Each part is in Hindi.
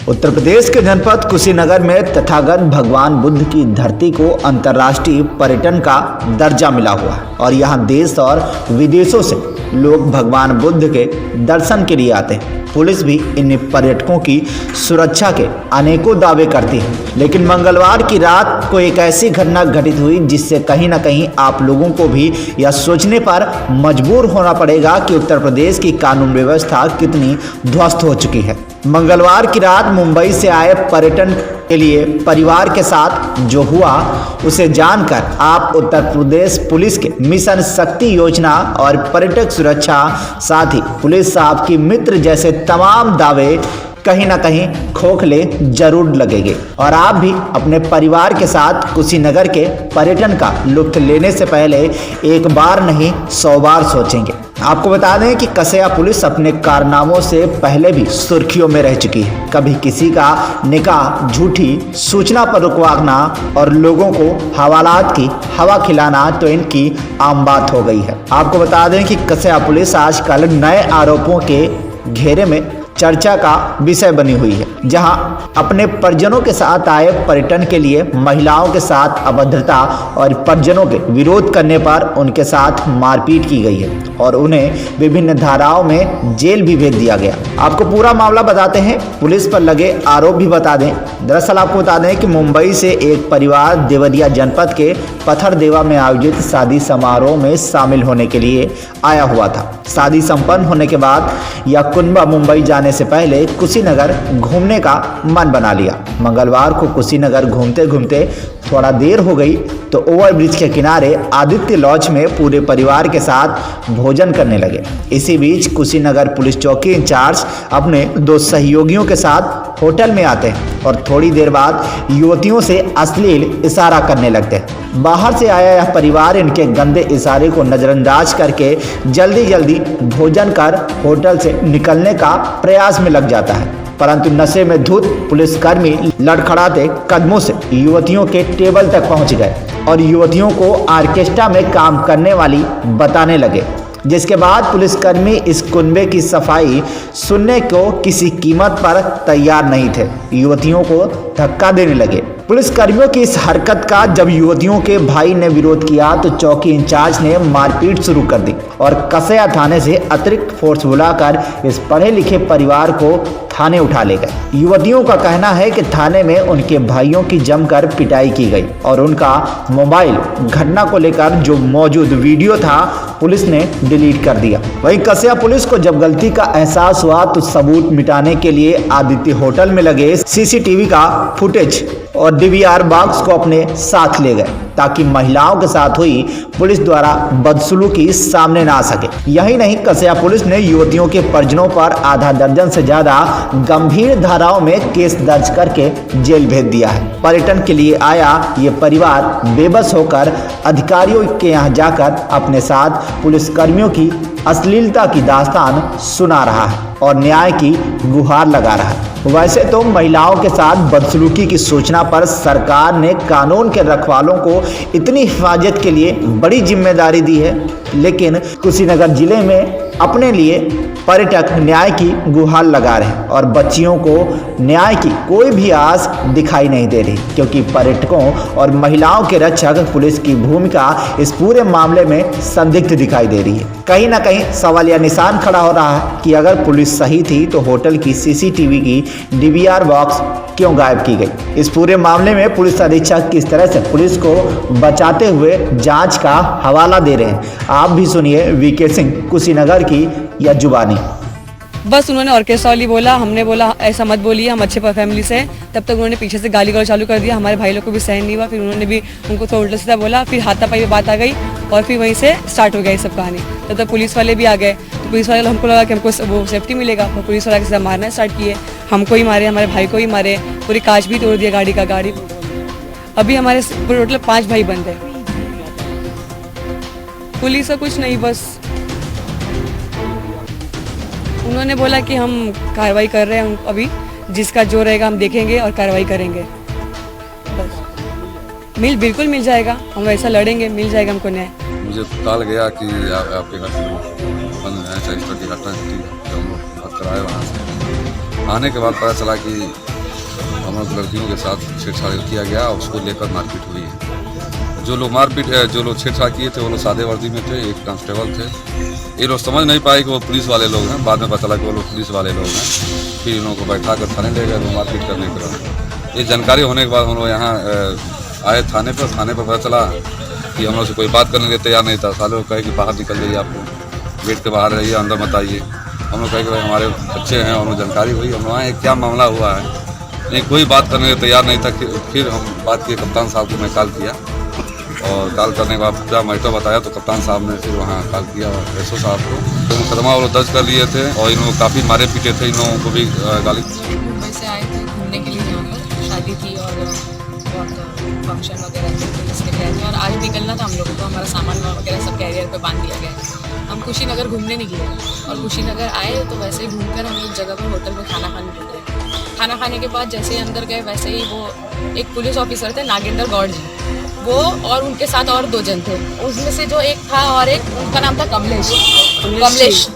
उत्तर प्रदेश के जनपद कुशीनगर में तथागत भगवान बुद्ध की धरती को अंतर्राष्ट्रीय पर्यटन का दर्जा मिला हुआ है और यहाँ देश और विदेशों से लोग भगवान बुद्ध के दर्शन के लिए आते हैं। पुलिस भी इन पर्यटकों की सुरक्षा के अनेकों दावे करती है, लेकिन मंगलवार की रात को एक ऐसी घटना घटित हुई जिससे कहीं ना कहीं आप लोगों को भी यह सोचने पर मजबूर होना पड़ेगा कि उत्तर प्रदेश की कानून व्यवस्था कितनी ध्वस्त हो चुकी है। मंगलवार की रात मुंबई से आए पर्यटन के लिए परिवार के साथ जो हुआ उसे जानकर आप उत्तर प्रदेश पुलिस के मिशन शक्ति योजना और पर्यटक सुरक्षा साथ ही पुलिस आपकी मित्र जैसे तमाम दावे कहीं ना कहीं खोखले जरूर लगेंगे और आप भी अपने परिवार के साथ कुशीनगर के पर्यटन का लुत्फ लेने से पहले एक बार नहीं 100 बार सोचेंगे। आपको बता दें कि कसया पुलिस अपने कारनामों से पहले भी सुर्खियों में रह चुकी है। कभी किसी का निकाह झूठी सूचना पर रुकवाना और लोगों को हवालात की हवा खिलाना तो इनकी आम बात हो गई है। आपको बता दें कि कसया पुलिस आजकल नए आरोपों के घेरे में चर्चा का विषय बनी हुई है, जहां अपने परिजनों के साथ आए पर्यटन के लिए महिलाओं के साथ अभद्रता और परिजनों के विरोध करने पर उनके साथ मारपीट की गई है और उन्हें विभिन्न धाराओं में जेल भी भेज दिया गया। आपको पूरा मामला बताते हैं, पुलिस पर लगे आरोप भी बता दें। दरअसल आपको बता दें कि मुंबई से एक परिवार देवरिया जनपद के पथरदेवा में आयोजित शादी समारोह में शामिल होने के लिए आया हुआ था। शादी संपन्न होने के बाद यह कुनबा मुंबई जाने से पहले कुशीनगर घूमने का मन बना लिया। मंगलवार को कुशीनगर घूमते घूमते थोड़ा देर हो गई तो ओवरब्रिज के किनारे आदित्य लॉज में पूरे परिवार के साथ भोजन करने लगे। इसी बीच कुशीनगर पुलिस चौकी इंचार्ज अपने 2 सहयोगियों के साथ होटल में आते हैं और थोड़ी देर बाद युवतियों से अश्लील इशारा करने लगते हैं। बाहर से आया यह परिवार इनके गंदे इशारे को नजरअंदाज करके जल्दी जल्दी भोजन कर होटल से निकलने का प्रयास में लग जाता है, परंतु नशे में धुत पुलिसकर्मी लड़खड़ाते कदमों से युवतियों के टेबल तक पहुंच गए और युवतियों को ऑर्केस्ट्रा में काम करने वाली बताने लगे, जिसके बाद पुलिसकर्मी इस कुनबे की सफाई सुनने को किसी कीमत पर तैयार नहीं थे। युवतियों को धक्का देने लगे। पुलिसकर्मियों की इस हरकत का जब युवतियों के भाई ने विरोध किया तो चौकी इंचार्ज ने मारपीट शुरू कर दी और कसया थाने से अतिरिक्त फोर्स बुलाकर इस पढ़े लिखे परिवार को थाने उठा ले गए। युवतियों का कहना है कि थाने में उनके भाइयों की जमकर पिटाई की गई और उनका मोबाइल घटना को लेकर जो मौजूद वीडियो था पुलिस ने डिलीट कर दिया। वहीं कसया पुलिस को जब गलती का एहसास हुआ तो सबूत मिटाने के लिए आदित्य होटल में लगे सीसीटीवी का फुटेज और डीवीआर बॉक्स को अपने साथ ले गए ताकि महिलाओं के साथ हुई पुलिस द्वारा बदसलूकी सामने ना आ सके। यही नहीं, कसया पुलिस ने युवतियों के परिजनों पर आधा दर्जन से ज्यादा गंभीर धाराओं में केस दर्ज करके जेल भेज दिया है। पर्यटन के लिए आया ये परिवार बेबस होकर अधिकारियों के यहाँ जाकर अपने साथ पुलिसकर्मियों की अश्लीलता की दास्तान सुना रहा है और न्याय की गुहार लगा रहा है। वैसे तो महिलाओं के साथ बदसलूकी की सूचना पर सरकार ने कानून के रखवालों को इतनी हिफाजत के लिए बड़ी जिम्मेदारी दी है, लेकिन कुशीनगर जिले में अपने लिए पर्यटक न्याय की गुहार लगा रहे हैं और बच्चियों को न्याय की कोई भी आस दिखाई नहीं दे रही, क्योंकि पर्यटकों और महिलाओं के रक्षक पुलिस की भूमिका इस पूरे मामले में संदिग्ध दिखाई दे रही है। कहीं ना कहीं सवाल या निशान खड़ा हो रहा है कि अगर पुलिस सही थी तो होटल की सीसीटीवी की डीवीआर बॉक्स क्यों गायब की गई। इस पूरे मामले में पुलिस अधीक्षक किस तरह से पुलिस को बचाते हुए जांच का हवाला दे रहे हैं, आप भी सुनिए वीके सिंह कुशीनगर की यह जुबानी। बस उन्होंने ऑर्केस्ट्रा वाली बोला, हमने बोला ऐसा मत बोलिए, हम अच्छे फैमिली से हैं। तब तक उन्होंने पीछे से गाली गलौज चालू कर दिया। हमारे भाई लोग को भी सहन नहीं हुआ, फिर उन्होंने भी उनको थोड़ा उल्टा सीधा बोला, फिर हाथापाई में बात आ गई और फिर वहीं से स्टार्ट हो गई सब कहानी। तब तक पुलिस वाले भी आ गए तो पुलिस वाले हमको लगा कि हमको वो सेफ्टी मिलेगा, तो पुलिस वाले से मारना स्टार्ट किए। हमको ही मारे, हमारे भाई को ही मारे, पूरी कांच भी तोड़ दिया गाड़ी का। गाड़ी अभी हमारे टोटल 5 भाई बंद है। पुलिस का कुछ नहीं, बस उन्होंने बोला कि हम कार्रवाई कर रहे हैं, अभी जिसका जो रहेगा हम देखेंगे और कार्रवाई करेंगे। बस बिल्कुल मिल जाएगा, हम वैसा लड़ेंगे, मिल जाएगा हमको न्याय। मुझे पता गया कि आपके घर बंद है, 4 की घटना थी, तो हम लोग कराए वहाँ से। आने के बाद पता चला कि हम लोग लड़कियों के साथ छेड़छाड़ किया गया, उसको लेकर मारपीट हुई है। जो लोग छेड़छाड़ किए थे वो लोग सादे वर्दी में थे, एक कांस्टेबल थे। ये लोग समझ नहीं पाए कि वो पुलिस वाले लोग हैं, बाद में पता चला कि वो लोग पुलिस वाले लोग हैं। फिर इन लोगों को बैठा कर थाने ले गए मारपीट करने के बाद। ये जानकारी होने के बाद हम लोग यहाँ आए थाने पर पता चला कि हम लोग से कोई बात करने के तैयार नहीं था। साले लोग कहे कि बाहर निकल जाइए, आप लोग गेट के बाहर रहिए, अंदर मत आइए। हम लोग कहे कि भाई हमारे बच्चे हैं, और जानकारी हुई हम लोग आए क्या मामला हुआ है, नहीं कोई बात करने के तैयार नहीं था। फिर हम बात किए, कप्तान साहब को मैं कॉल किया, और कॉल करने के बाद जब मैटर बताया तो कप्तान साहब ने फिर वहाँ कॉल किया एसओ साहब को। तो मुकदमा वो लोग दर्ज कर लिए थे, और इन लोग काफ़ी मारे पीटे थे, इन लोगों को भी गाली। मुंबई से आए थे घूमने के लिए, यहाँ पर शादी थी और बहुत फंक्शन वगैरह थे, तो इसलिए गए थे। और आज निकलना था हम लोगों को, हमारा सामान वगैरह सब कैरियर पे बांध दिया गया। हम कुशीनगर घूमने निकले और कुशीनगर आए तो वैसे ही घूमकर हम एक जगह पर होटल में खाना खाने निकले। खाना खाने के बाद जैसे ही अंदर गए वैसे ही वो एक पुलिस ऑफिसर थे नागेंद्र गौड़ जी, वो और उनके साथ और 2 जन थे। उसमें से जो एक था और एक उनका नाम था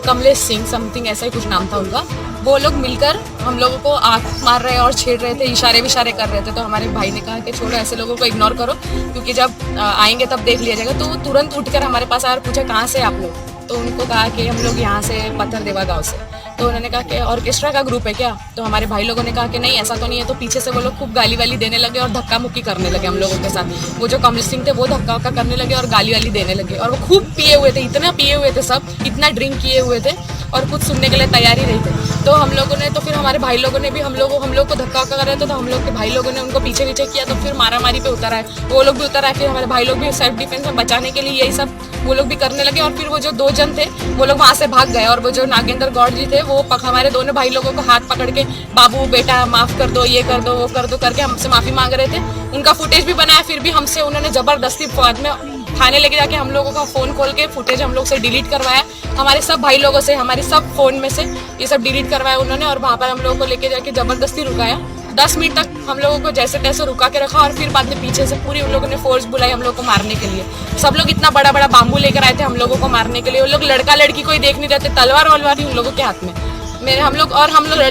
कमलेश सिंह समथिंग, ऐसा ही कुछ नाम था उनका। वो लोग मिलकर हम लोगों को आँख मार रहे और छेड़ रहे थे, इशारे विशारे कर रहे थे। तो हमारे भाई ने कहा कि छोड़ो, ऐसे लोगों को इग्नोर करो, क्योंकि जब आएंगे तब देख लिया जाएगा। तो वो तुरंत उठकर हमारे पास आया और पूछा कहाँ से आप लोग। तो उनको कहा कि हम लोग यहाँ से पत्थरदेवा गाँव से। तो उन्होंने कहा कि ऑर्केस्ट्रा का ग्रुप है क्या? तो हमारे भाई लोगों ने कहा कि नहीं ऐसा तो नहीं है। तो पीछे से वो लोग खूब गाली वाली देने लगे और धक्का मुक्की करने लगे हम लोगों के साथ। वो जो कमल सिंह थे वो धक्का वक्का करने लगे और गाली वाली देने लगे, और वो खूब पिए हुए थे, इतना पिए हुए थे सब, इतना ड्रिंक किए हुए थे और कुछ सुनने के लिए तैयार ही नहीं थे। तो हम लोगों ने, तो फिर हमारे भाई लोगों ने भी हम लोग को धक्का वक्का कर रहे थे, तो हम लोग के भाई लोगों ने उनको पीछे किया। तो फिर मारामारी पे उतर आए, वो लोग भी उतर आए। फिर हमारे भाई लोग भी सेल्फ डिफेंस में बचाने के लिए यही सब वो लोग भी करने लगे। और फिर वो जो 2 जन थे वो लोग वहाँ से भाग गए, और वो जो नागेंद्र गौड़ जी थे वो हमारे दोनों भाई लोगों को हाथ पकड़ के बाबू बेटा माफ कर दो, ये कर दो, वो कर दो करके हमसे माफी मांग रहे थे। उनका फुटेज भी बनाया, फिर भी हमसे उन्होंने जबरदस्ती बाद में थाने लेके जाके हम लोगों का फोन खोल के फुटेज हम लोग से डिलीट करवाया। हमारे सब भाई लोगों से, हमारे सब फोन में से ये सब डिलीट करवाया उन्होंने, और वहाँ पर हम लोगों को लेके जाके जबरदस्ती रुकाया। 10 मिनट तक हम लोगों को जैसे तैसे रुका के रखा, और फिर बाद में पीछे से पूरी उन लोगों ने फोर्स बुलाई हम लोगों को मारने के लिए। सब लोग इतना बड़ा बड़ा बाम्बू लेकर आए थे हम लोगों को मारने के लिए। वो लोग लड़का लड़की कोई देख नहीं रहते, तलवार वलवार ही उन लोगों के हाथ में। हम लोग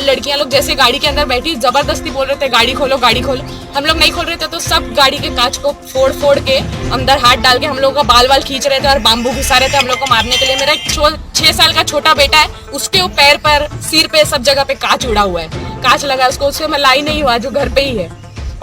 लड़कियां लोग जैसे गाड़ी के अंदर बैठी जबरदस्ती बोल रहे थे गाड़ी खोलो गाड़ी खोलो। हम लोग नहीं खोल रहे थे तो सब गाड़ी के कांच को फोड़ के अंदर हाथ डाल के हम लोग का बाल खींच रहे थे और बाम्बू घुसा रहे थे हम लोग को मारने के लिए। मेरा 6 साल का छोटा बेटा है, उसके वो पैर पर, सिर पे, सब जगह पे कांच उड़ा हुआ है, कांच लगा उसको, उससे मैं लाई नहीं हुआ जो घर पे ही है।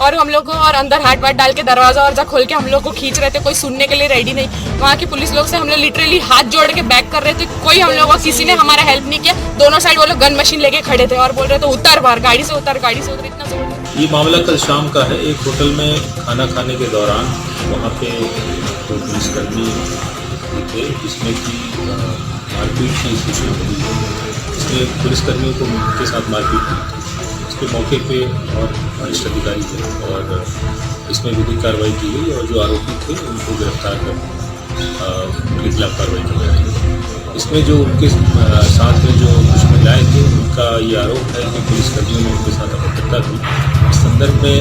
और हम लोग को और अंदर हाथ वाथ डाल के दरवाजा और खोल के हम लोग को खींच रहे थे, कोई सुनने के लिए रेडी नहीं। वहाँ की पुलिस लोग से हम लोग लिटरली हाथ जोड़ के बैक कर रहे थे, कोई हम लोग किसी ने हमारा हेल्प नहीं किया। दोनों साइड वो लोग गन मशीन लेके खड़े थे और बोल रहे थे उतर बाहर, गाड़ी से उतर, गाड़ी से उतर, इतना जोर। ये मामला कल शाम का है। एक होटल में खाना खाने के दौरान वहाँ पे 2 पुलिसकर्मी थे जिसमें कि मारपीट की सूचना मिली है। इसमें पुलिसकर्मियों को के साथ मारपीट की, इसके मौके पे और वरिष्ठ अधिकारी थे और इसमें विधिक कार्रवाई की गई और जो आरोपी थे उनको गिरफ्तार कर उनके खिलाफ कार्रवाई की गई। इसमें जो उनके साथ में जो कुछ महिलाएँ थी उनका ये आरोप है कि पुलिसकर्मियों ने उनके साथ अभद्रता की। इस संदर्भ में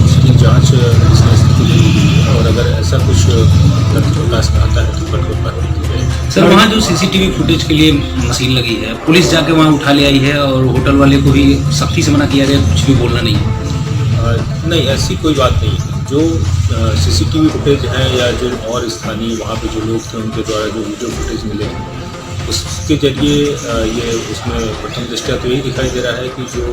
उसकी जाँच इसमें स्थिति है और अगर ऐसा कुछ तथ्य प्रकाश में आता है तो कठोर कार्रवाई की जाएगी। सर, वहाँ जो सीसीटीवी फुटेज के लिए मशीन लगी है, पुलिस जाके वहाँ उठा ले आई है और होटल वाले को भी सख्ती से मना किया गया, कुछ भी बोलना नहीं है। नहीं, ऐसी कोई बात नहीं है। जो सीसीटीवी फुटेज है या जो और स्थानीय वहाँ पे जो लोग थे उनके द्वारा जो वीडियो फुटेज मिले उसके जरिए ये उसमें प्रथम दृष्टया तो यही दिखाई दे रहा है कि जो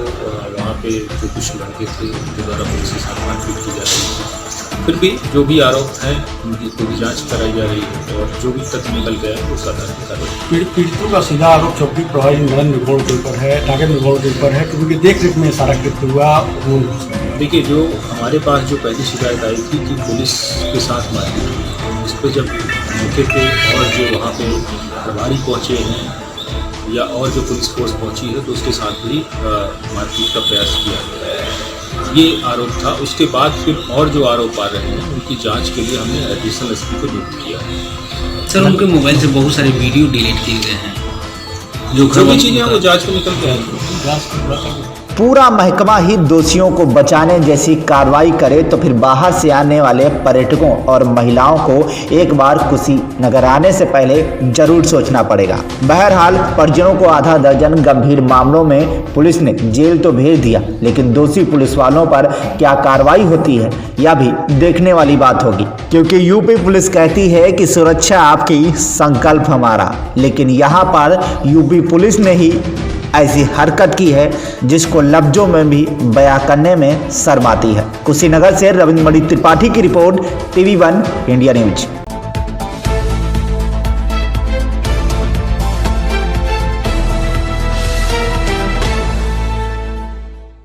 वहाँ पे जो कुछ लड़के थे उनके द्वारा पुलिस के साथ मारपीट की जा रही थी। फिर भी जो भी आरोप हैं उनकी पूरी जांच कराई जा रही है और जो भी तथ्य निकल गया है उसका आधार कार्रवाई। पीड़ितों का सीधा आरोप चौकी प्रभारी नरेंद्र गौड़ के ऊपर है, नागेंद्र गौड़ के ऊपर है, क्योंकि देख रेख में सारा कृत्य हुआ। देखिए, जो हमारे पास जो पहली शिकायत आई थी कि पुलिस के साथ मारपीट हुई, इस पर जब मौके पे और जो वहाँ पे प्रभारी पहुँचे हैं या और जो पुलिस फोर्स पहुँची है तो उसके साथ भी मारपीट का प्रयास किया गया, ये आरोप था। उसके बाद फिर और जो आरोप आ रहे हैं उनकी जांच के लिए हमने एडिशनल एसपी को नियुक्त किया है। सर, उनके मोबाइल से बहुत सारे वीडियो डिलीट किए गए हैं, जो भी चीज़ें हैं वो जांच में निकल के आएंगी। पूरा महकमा ही दोषियों को बचाने जैसी कार्रवाई करे तो फिर बाहर से आने वाले पर्यटकों और महिलाओं को एक बार कुशीनगर आने से पहले जरूर सोचना पड़ेगा। बहरहाल परिजनों को आधा दर्जन गंभीर मामलों में पुलिस ने जेल तो भेज दिया, लेकिन दोषी पुलिस वालों पर क्या कार्रवाई होती है यह भी देखने वाली बात होगी, क्योंकि यूपी पुलिस कहती है कि सुरक्षा आपकी संकल्प हमारा, लेकिन यहाँ पर यूपी पुलिस ने ही ऐसी हरकत की है जिसको लफ्जों में भी बयां करने में शर्म आती है। कुशीनगर से रविंद्र मणि त्रिपाठी की रिपोर्ट, TV1 इंडिया न्यूज।